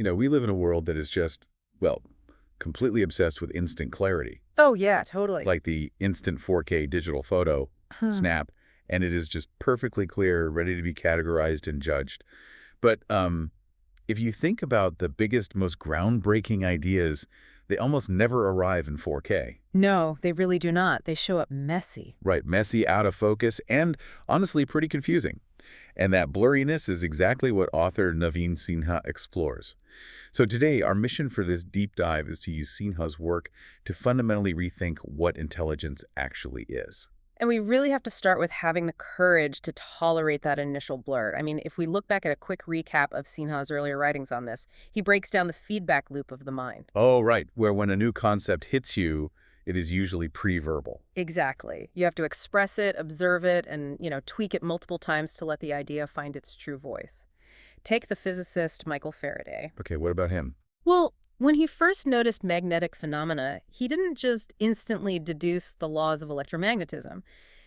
We live in a world that is just, well, completely obsessed with instant clarity, Oh, yeah, totally. like the instant 4K digital photo, Hmm. snap, and it is just perfectly clear, ready to be categorized and judged. But if you think about the biggest, most groundbreaking ideas, they almost never arrive in 4K. No, they really do not. They show up messy. Right, messy, out of focus, and honestly pretty confusing. And that blurriness is exactly what author Naveen Sinha explores. So today, our mission for this deep dive is to use Sinha's work to fundamentally rethink what intelligence actually is. And we really have to start with having the courage to tolerate that initial blur. I mean, if we look back at a quick recap of Sinha's earlier writings on this, he breaks down the feedback loop of the mind. Oh, right, where when a new concept hits you, it is usually pre-verbal. Exactly. You have to express it, observe it, and, tweak it multiple times to let the idea find its true voice. Take the physicist Michael Faraday. Okay, what about him? Well, when he first noticed magnetic phenomena, he didn't just instantly deduce the laws of electromagnetism.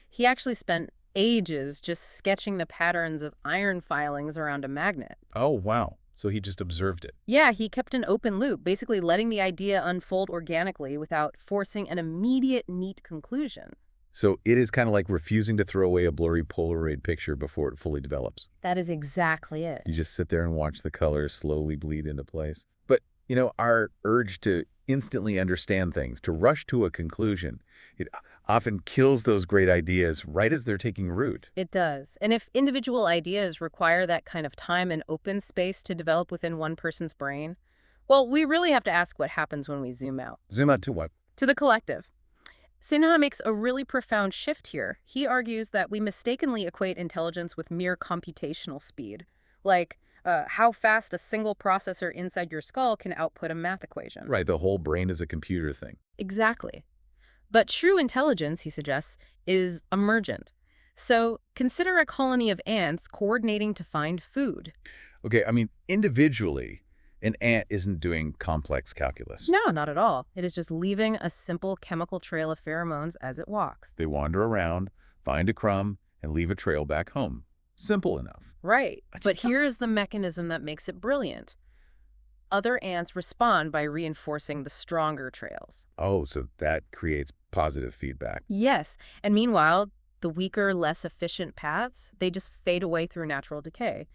He actually spent ages just sketching the patterns of iron filings around a magnet. Oh, wow. So he just observed it. Yeah, he kept an open loop, basically letting the idea unfold organically without forcing an immediate, neat conclusion. So it is kind of like refusing to throw away a blurry Polaroid picture before it fully develops. That is exactly it. You just sit there and watch the colors slowly bleed into place. But, our urge to instantly understand things, to rush to a conclusion, it often kills those great ideas right as they're taking root. It does. And if individual ideas require that kind of time and open space to develop within one person's brain, well, we really have to ask what happens when we zoom out. Zoom out to what? To the collective. Sinha makes a really profound shift here. He argues that we mistakenly equate intelligence with mere computational speed, like how fast a single processor inside your skull can output a math equation. Right, the whole brain is a computer thing. Exactly. But true intelligence, he suggests, is emergent. So consider a colony of ants coordinating to find food. Okay, individually, an ant isn't doing complex calculus. No, not at all. It is just leaving a simple chemical trail of pheromones as it walks. They wander around, find a crumb, and leave a trail back home. Simple enough. Right. But here is the mechanism that makes it brilliant. Other ants respond by reinforcing the stronger trails. Oh, so that creates positive feedback. Yes. And meanwhile, the weaker, less efficient paths, they just fade away through natural decay.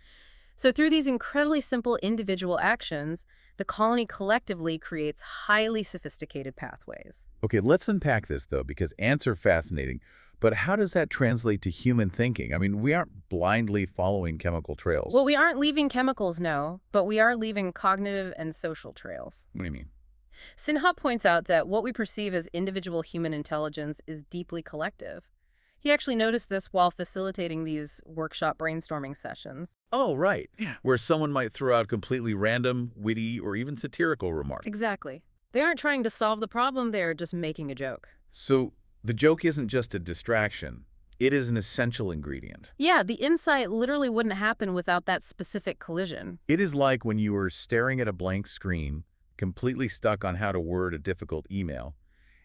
So through these incredibly simple individual actions, the colony collectively creates highly sophisticated pathways. Okay, let's unpack this, though, because ants are fascinating. But how does that translate to human thinking? We aren't blindly following chemical trails. Well, we aren't leaving chemicals, no, but we are leaving cognitive and social trails. What do you mean? Sinha points out that what we perceive as individual human intelligence is deeply collective. He actually noticed this while facilitating these workshop brainstorming sessions. Oh, right. Yeah. Where someone might throw out completely random, witty, or even satirical remarks. Exactly. They aren't trying to solve the problem, they're just making a joke. So the joke isn't just a distraction. It is an essential ingredient. Yeah, the insight literally wouldn't happen without that specific collision. It is like when you are staring at a blank screen, completely stuck on how to word a difficult email,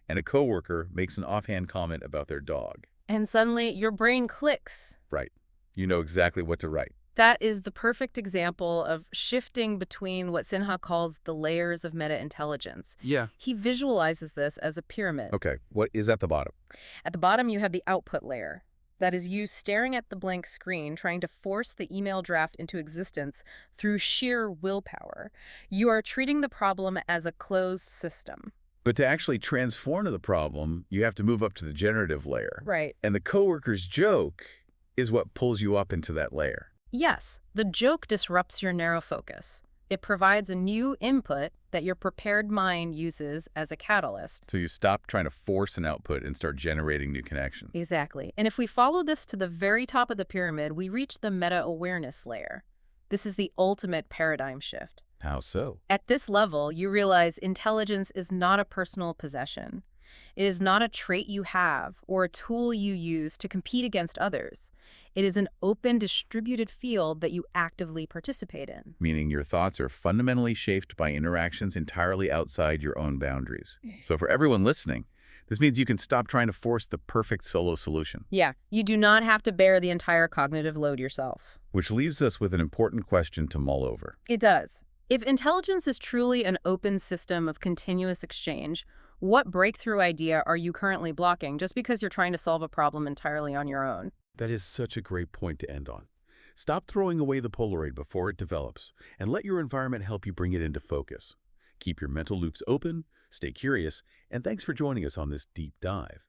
and a coworker makes an offhand comment about their dog. And suddenly, your brain clicks. Right. You know exactly what to write. That is the perfect example of shifting between what Sinha calls the layers of meta-intelligence. Yeah. He visualizes this as a pyramid. Okay, what is at the bottom? At the bottom, you have the output layer. That is you staring at the blank screen, trying to force the email draft into existence through sheer willpower. You are treating the problem as a closed system. But to actually transform the problem, you have to move up to the generative layer. Right. And the coworker's joke is what pulls you up into that layer. Yes, the joke disrupts your narrow focus. It provides a new input that your prepared mind uses as a catalyst. So you stop trying to force an output and start generating new connections. Exactly. And if we follow this to the very top of the pyramid, we reach the meta-awareness layer. This is the ultimate paradigm shift. How so? At this level, you realize intelligence is not a personal possession. It is not a trait you have or a tool you use to compete against others. It is an open, distributed field that you actively participate in. Meaning your thoughts are fundamentally shaped by interactions entirely outside your own boundaries. So for everyone listening, this means you can stop trying to force the perfect solo solution. Yeah, you do not have to bear the entire cognitive load yourself. Which leaves us with an important question to mull over. It does. If intelligence is truly an open system of continuous exchange, what breakthrough idea are you currently blocking just because you're trying to solve a problem entirely on your own? That is such a great point to end on. Stop throwing away the Polaroid before it develops, and let your environment help you bring it into focus. Keep your mental loops open, stay curious, and thanks for joining us on this deep dive.